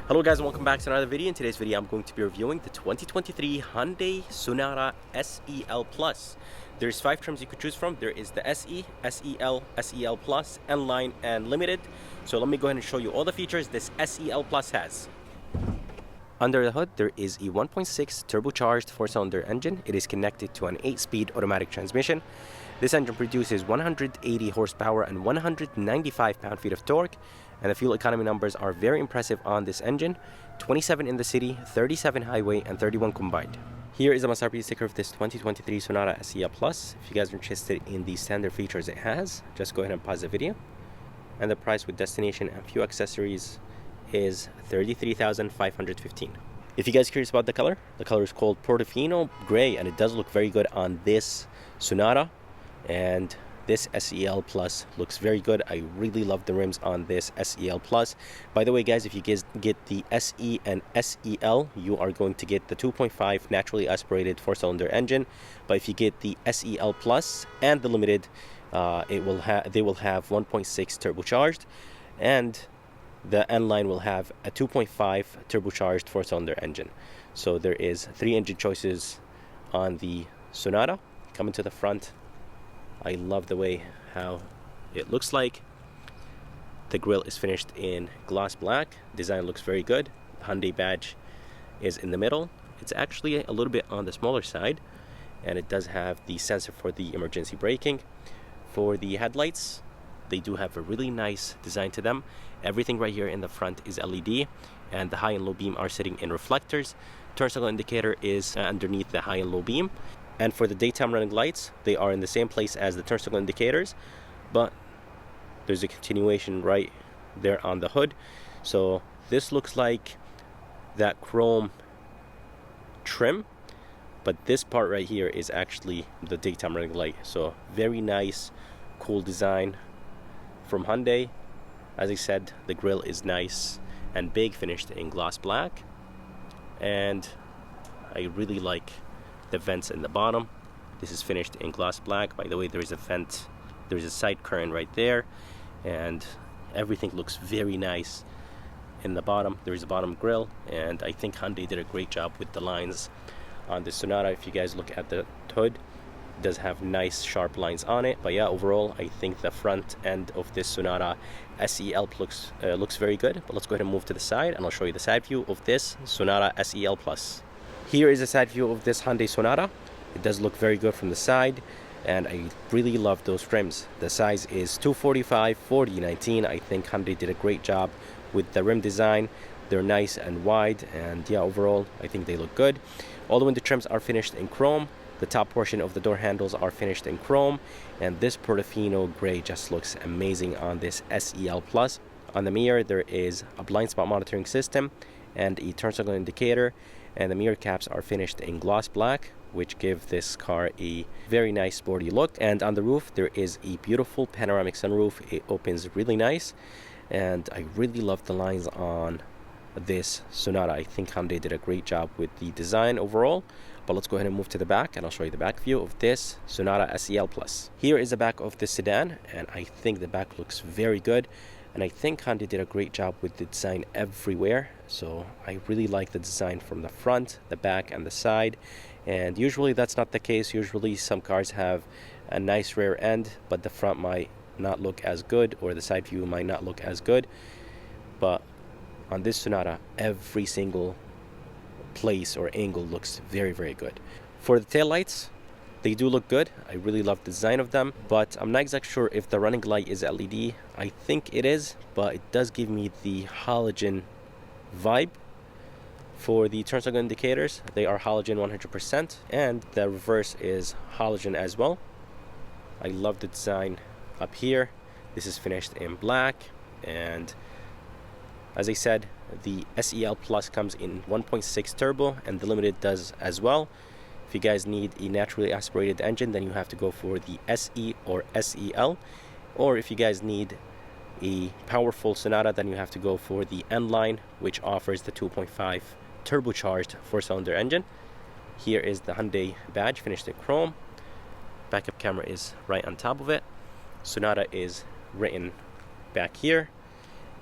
Hello guys and welcome back to another video. In today's video I'm going to be reviewing the 2023 Hyundai Sonata SEL Plus. There's 5 trims you could choose from. There is the SE, SEL, SEL Plus, N-Line, and Limited. So let me go ahead and show you all the features this SEL Plus has. Under the hood there is a 1.6 turbocharged 4-cylinder engine. It is connected to an 8-speed automatic transmission. This engine produces 180 horsepower and 195 pound-feet of torque, and the fuel economy numbers are very impressive on this engine: 27 in the city, 37 highway, and 31 combined. Here is a MSRP sticker of this 2023 Sonata SEL Plus. If you guys are interested in the standard features it has, just go ahead and pause the video. And the price with destination and few accessories is $33,515. If you guys are curious about the color is called Portofino Gray, and it does look very good on this Sonata. And this SEL Plus looks very good. I really love the rims on this SEL Plus. By the way guys, if you guys get the SE and SEL, you are going to get the 2.5 naturally aspirated 4-cylinder engine. But if you get the SEL Plus and the Limited, they will have 1.6 turbocharged, and the N-Line will have a 2.5 turbocharged 4-cylinder engine. So there is 3 engine choices on the Sonata. Coming to the front, I love the way how it looks like. The grille is finished in gloss black. Design looks very good. The Hyundai badge is in the middle. It's actually a little bit on the smaller side, and it does have the sensor for the emergency braking. For the headlights, they do have a really nice design to them. Everything right here in the front is LED, and the high and low beam are sitting in reflectors. Turn signal indicator is underneath the high and low beam. And for the daytime running lights, they are in the same place as the turn signal indicators, but there's a continuation right there on the hood. So this looks like that chrome trim, but this part right here is actually the daytime running light. So very nice, cool design from Hyundai. As I said, the grille is nice and big, finished in gloss black, and I really like the vents in the bottom. This is finished in gloss black. By the way, there is a vent, there's a side curtain right there, and everything looks very nice in the bottom. There is a bottom grille, and I think Hyundai did a great job with the lines on the Sonata. If you guys look at the hood, it does have nice sharp lines on it. But yeah, overall I think the front end of this Sonata SEL looks very good. But let's go ahead and move to the side, and I'll show you the side view of this Sonata SEL Plus. Here is a side view of this Hyundai Sonata. It does look very good from the side, and I really love those trims. The size is 245/40/19. I think Hyundai did a great job with the rim design. They're nice and wide, and yeah, overall I think they look good. All the window trims are finished in chrome. The top portion of the door handles are finished in chrome, and this Portofino Gray just looks amazing on this SEL Plus. On the mirror there is a blind spot monitoring system and a turn signal indicator, and the mirror caps are finished in gloss black, which give this car a very nice sporty look. And on the roof there is a beautiful panoramic sunroof. It opens really nice, and I really love the lines on this Sonata. I think Hyundai did a great job with the design overall. But let's go ahead and move to the back, and I'll show you the back view of this Sonata SEL Plus. Here is the back of this sedan, and I think the back looks very good. And I think Hyundai did a great job with the design everywhere. So I really like the design from the front, the back, and the side. And usually that's not the case. Usually some cars have a nice rear end, but the front might not look as good, or the side view might not look as good. But on this Sonata, every single place or angle looks very, very good. For the taillights, they do look good. I really love the design of them, but I'm not exactly sure if the running light is LED. I think it is, but it does give me the halogen vibe. For the turn signal indicators, they are halogen 100%, and the reverse is halogen as well. I love the design up here. This is finished in black, and as I said, the SEL Plus comes in 1.6 turbo, and the Limited does as well. If you guys need a naturally aspirated engine, then you have to go for the SE or SEL. Or if you guys need a powerful Sonata, then you have to go for the N-Line, which offers the 2.5 turbocharged 4-cylinder engine. Here is the Hyundai badge finished in chrome. Backup camera is right on top of it. Sonata is written back here,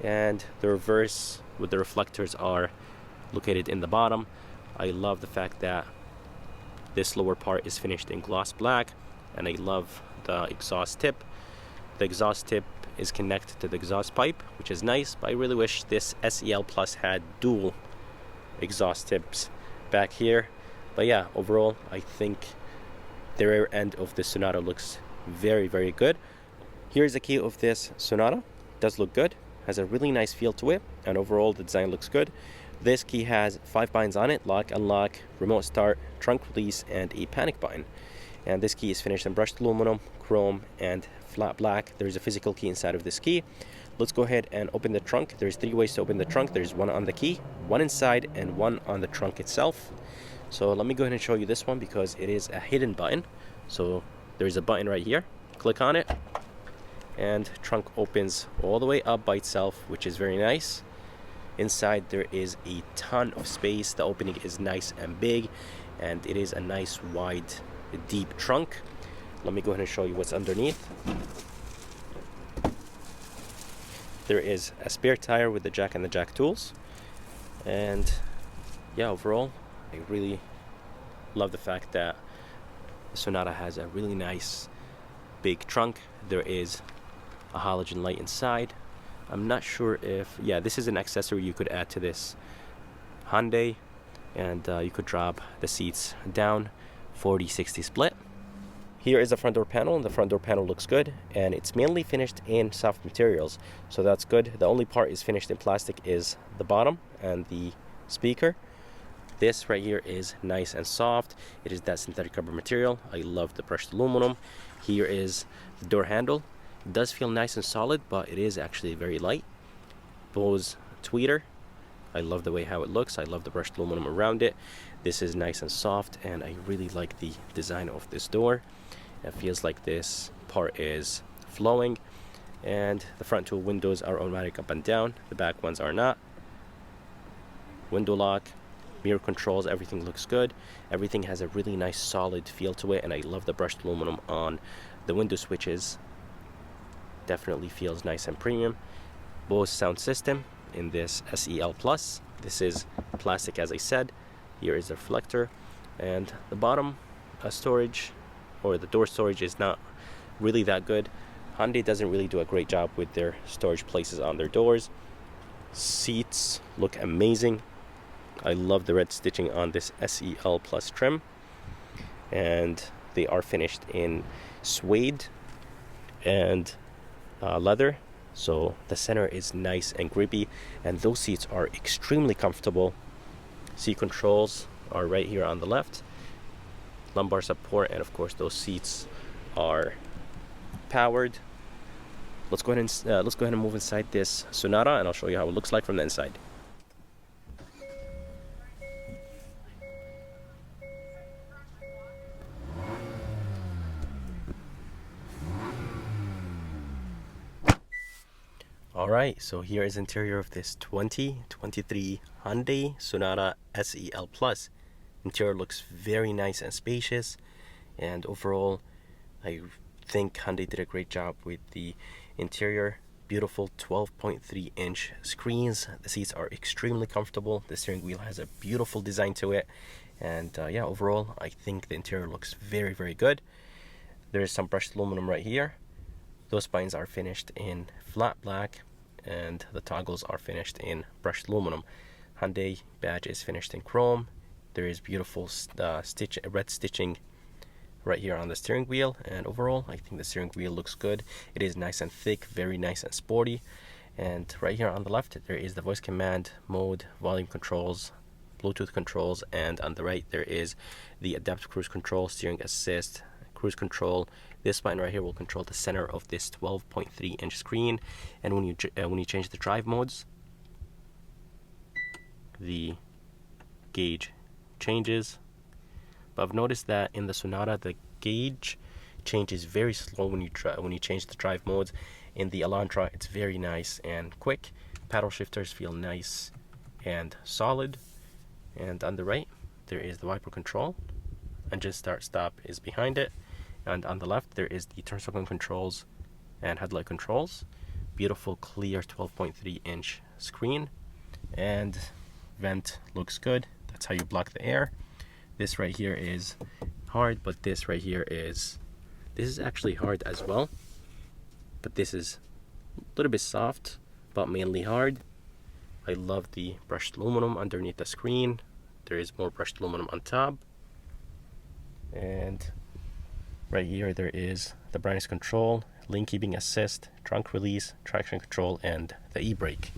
and the reverse with the reflectors are located in the bottom. I love the fact that this lower part is finished in gloss black, and I love the exhaust tip. The exhaust tip is connected to the exhaust pipe, which is nice, but I really wish this SEL Plus had dual exhaust tips back here. But yeah, overall I think the rear end of the Sonata looks very, very good. Here's the key of this Sonata. Does look good, has a really nice feel to it, and overall the design looks good. This key has 5 buttons on it: lock, unlock, remote start, trunk release, and a panic button. And this key is finished in brushed aluminum, chrome, and flat black. There's a physical key inside of this key. Let's go ahead and open the trunk. There's 3 ways to open the trunk. There's one on the key, one inside, and one on the trunk itself. So let me go ahead and show you this one because it is a hidden button. So there's a button right here. Click on it, and trunk opens all the way up by itself, which is very nice. Inside there is a ton of space. The opening is nice and big, and it is a nice wide deep trunk. Let me go ahead and show you what's underneath. There is a spare tire with the jack and the jack tools, and yeah, overall I really love the fact that the Sonata has a really nice big trunk. There is a halogen light inside. I'm not sure if, yeah, this is an accessory you could add to this Hyundai, and you could drop the seats down 40-60 split. Here is the front door panel, and the front door panel looks good, and it's mainly finished in soft materials, so that's good. The only part is finished in plastic is the bottom and the speaker. This right here is nice and soft. It is that synthetic rubber material. I love the brushed aluminum. Here is the door handle. It does feel nice and solid, but it is actually very light. Bose tweeter. I love the way how it looks. I love the brushed aluminum around it. This is nice and soft, and I really like the design of this door. It feels like this part is flowing, and the front 2 windows are automatic up and down. The back ones are not. Window lock, mirror controls, everything looks good. Everything has a really nice solid feel to it, and I love the brushed aluminum on the window switches. Definitely feels nice and premium. Bose sound system in this SEL Plus. This is plastic, as I said. Here is the reflector, and the bottom storage, or the door storage, is not really that good. Hyundai doesn't really do a great job with their storage places on their doors. Seats look amazing. I love the red stitching on this SEL Plus trim, and they are finished in suede and leather, so the center is nice and grippy, and those seats are extremely comfortable. Seat controls are right here on the left, lumbar support, and of course those seats are powered. Let's go ahead and move inside this Sonata, and I'll show you how it looks like from the inside. Alright, so here is interior of this 2023 Hyundai Sonata SEL Plus. Interior looks very nice and spacious, and overall I think Hyundai did a great job with the interior. Beautiful 12.3 inch screens. The seats are extremely comfortable. The steering wheel has a beautiful design to it, and yeah, overall I think the interior looks very, very good. There is some brushed aluminum right here. Those buttons are finished in flat black, and the toggles are finished in brushed aluminum. Hyundai badge is finished in chrome. There is beautiful red stitching right here on the steering wheel, and overall I think the steering wheel looks good. It is nice and thick, very nice and sporty. And right here on the left there is the voice command mode, volume controls, Bluetooth controls, and on the right there is the adaptive cruise control, steering assist, cruise control. This button right here will control the center of this 12.3 inch screen, and when you change the drive modes, the gauge changes. But I've noticed that in the Sonata the gauge changes very slow when you change the drive modes. In the Elantra it's very nice and quick. Paddle shifters feel nice and solid. And on the right there is the wiper control. Engine start stop is behind it. And on the left there is the turn signal controls and headlight controls. Beautiful clear 12.3 inch screen. and vent looks good. That's how you block the air. This right here is hard, but this right here is actually hard as well, but this is a little bit soft but mainly hard. I love the brushed aluminum underneath the screen. There is more brushed aluminum on top, and right here there is the brightness control, lane keeping assist, trunk release, traction control, and the e-brake,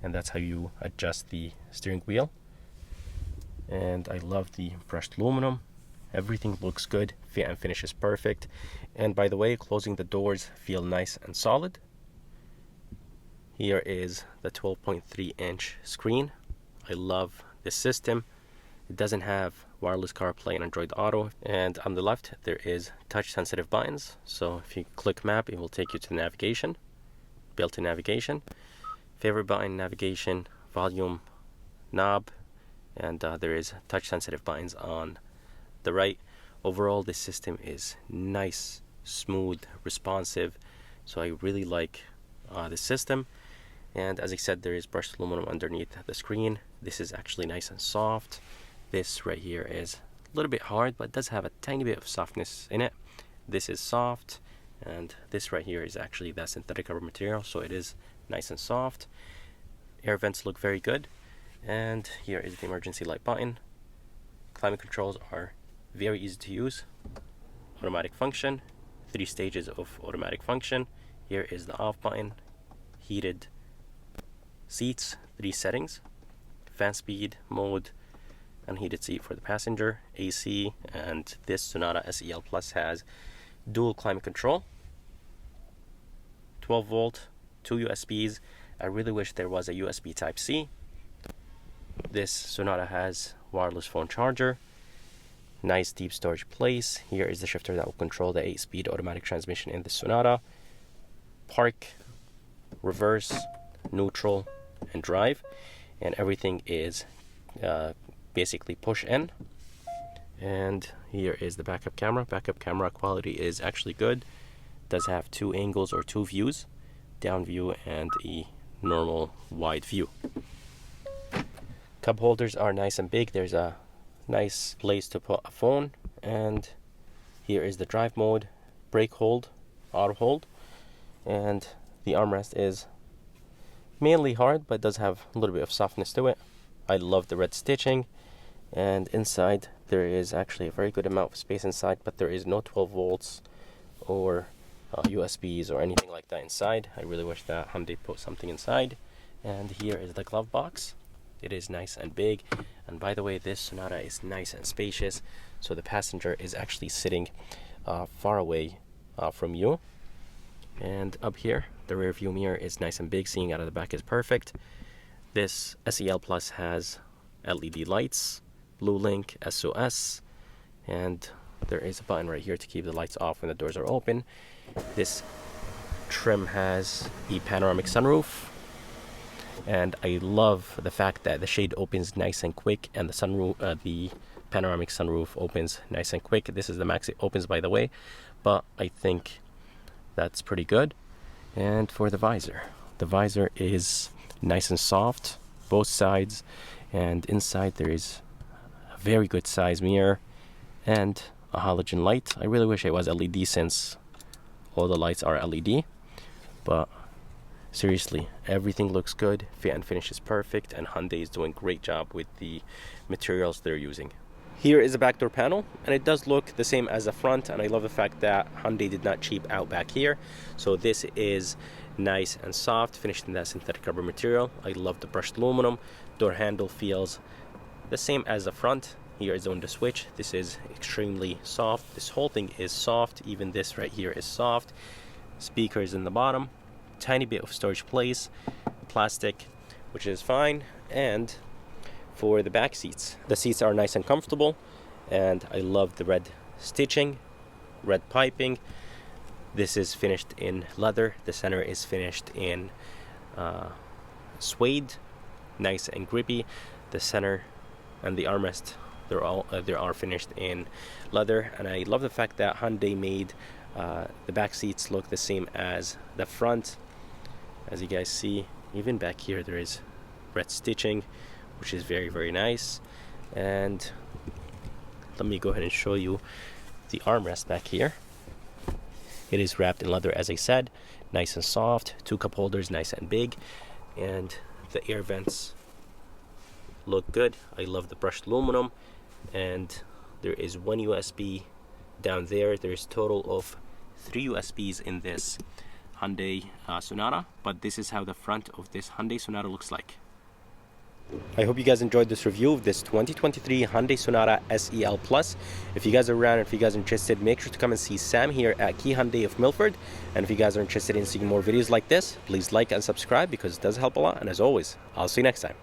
and that's how you adjust the steering wheel. And I love the brushed aluminum. Everything looks good, fit and finish is perfect. And by the way, closing the doors feel nice and solid. Here is the 12.3-inch screen. I love this system. It doesn't have wireless CarPlay and Android Auto. And on the left there is touch sensitive buttons, so if you click map it will take you to navigation, built-in navigation, favorite button, navigation, volume knob, and there is touch sensitive buttons on the right. Overall this system is nice, smooth, responsive, so I really like this system. And as I said, there is brushed aluminum underneath the screen. This is actually nice and soft. This right here is a little bit hard, but it does have a tiny bit of softness in it. This is soft, and this right here is actually that synthetic rubber material, so it is nice and soft. Air vents look very good. And here is the emergency light button. Climate controls are very easy to use. Automatic function, 3 stages of automatic function. Here is the off button. Heated seats, 3 settings, fan speed, mode, and heated seat for the passenger, AC, and this Sonata SEL Plus has dual climate control, 12 volt, 2 USBs. I really wish there was a USB Type-C. This Sonata has wireless phone charger, nice deep storage place. Here is the shifter that will control the 8-speed automatic transmission in the Sonata. Park, reverse, neutral, and drive, and everything is basically push in. And here is the backup camera. Backup camera quality is actually good. It does have 2 angles or 2 views, down view and a normal wide view. Cup holders are nice and big. There's a nice place to put a phone, and here is the drive mode, brake hold, auto hold, and the armrest is mainly hard but does have a little bit of softness to it. I love the red stitching, and inside there is actually a very good amount of space inside, but there is no 12 volts or USBs or anything like that inside. I really wish that Hyundai put something inside. And here is the glove box. It is nice and big, and by the way, this Sonata is nice and spacious, so the passenger is actually sitting far away from you. And up here the rear view mirror is nice and big, seeing out of the back is perfect. This SEL Plus has LED lights, Blue Link, SOS, and there is a button right here to keep the lights off when the doors are open. This trim has a panoramic sunroof, and I love the fact that the shade opens nice and quick, and the sunroof, the panoramic sunroof opens nice and quick. This is the max it opens, by the way, but I think that's pretty good. And for the visor is nice and soft, both sides, and inside there is a very good size mirror and a halogen light. I really wish it was LED, since all the lights are LED, but seriously, everything looks good, fit and finish is perfect, and Hyundai is doing a great job with the materials they're using. Here is the back door panel, and it does look the same as the front, and I love the fact that Hyundai did not cheap out back here. So this is nice and soft, finished in that synthetic rubber material. I love the brushed aluminum. Door handle feels the same as the front. Here is on the switch. This is extremely soft. This whole thing is soft. Even this right here is soft. Speakers in the bottom, tiny bit of storage place, plastic, which is fine. And for the back seats, the seats are nice and comfortable, and I love the red stitching, red piping. This is finished in leather. The center is finished in suede, nice and grippy. The center and the armrest, they are finished in leather, and I love the fact that Hyundai made the back seats look the same as the front. As you guys see, even back here there is red stitching, which is very, very nice. And let me go ahead and show you the armrest back here. It is wrapped in leather, as I said, nice and soft. 2 cup holders, nice and big, and the air vents look good. I love the brushed aluminum, and there is 1 USB down there. There's total of 3 USBs in this Hyundai Sonata, but this is how the front of this Hyundai Sonata looks like. I hope you guys enjoyed this review of this 2023 Hyundai Sonata SEL Plus. If you guys are around, if you guys are interested, make sure to come and see Sam here at Key Hyundai of Milford. And if you guys are interested in seeing more videos like this, please like and subscribe because it does help a lot. And as always, I'll see you next time.